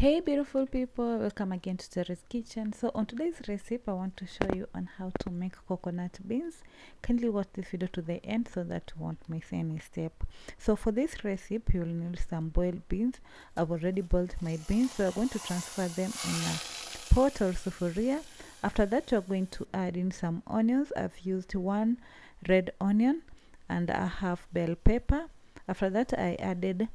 Hey beautiful people, welcome again to Terry's Kitchen. So on today's recipe I want to show you on how to make coconut beans. Kindly watch this video to the end so that you won't miss any step. So for this recipe you'll need some boiled beans. I've already boiled my beans, so I'm going to transfer them in a pot or sufuria. After that you're going to add in some onions. I've used one red onion and a half bell pepper. After that I added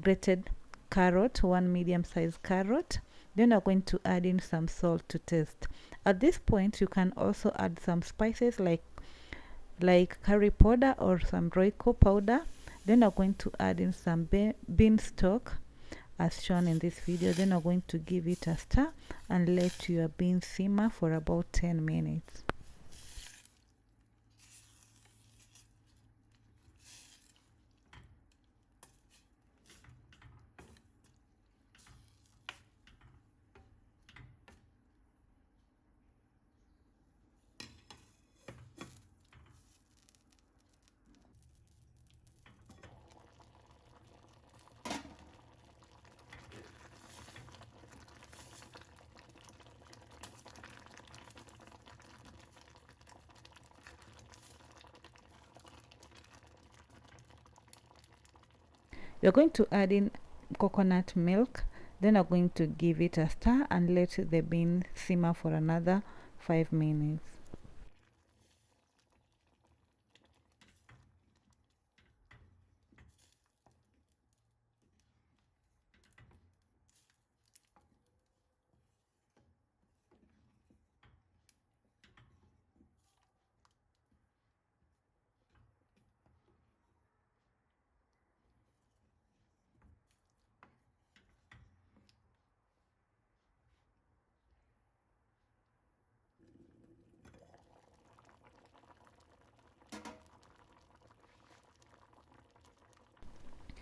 grated carrot, one medium-sized carrot. Then I'm going to add in some salt to taste. At this point you can also add some spices like curry powder or some royco powder. Then I'm going to add in some bean stock as shown in this video. Then I'm going to give it a stir and let your beans simmer for about 10 minutes. You're going to add in coconut milk. Then I'm going to give it a stir and let the bean simmer for another 5 minutes.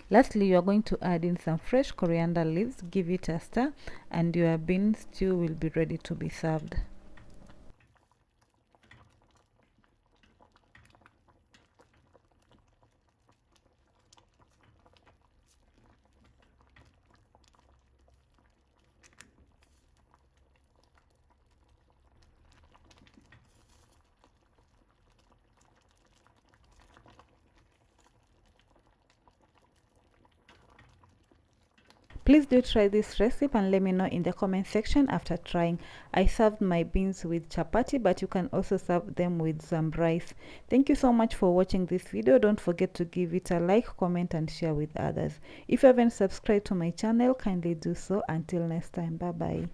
Lastly, you are going to add in some fresh coriander leaves, give it a stir, and your bean stew will be ready to be served. Please do try this recipe and let me know in the comment section after trying. I served my beans with chapati, but you can also serve them with some rice. Thank you so much for watching this video. Don't forget to give it a like, comment and share with others. If you haven't subscribed to my channel, kindly do so. Until next time, bye bye.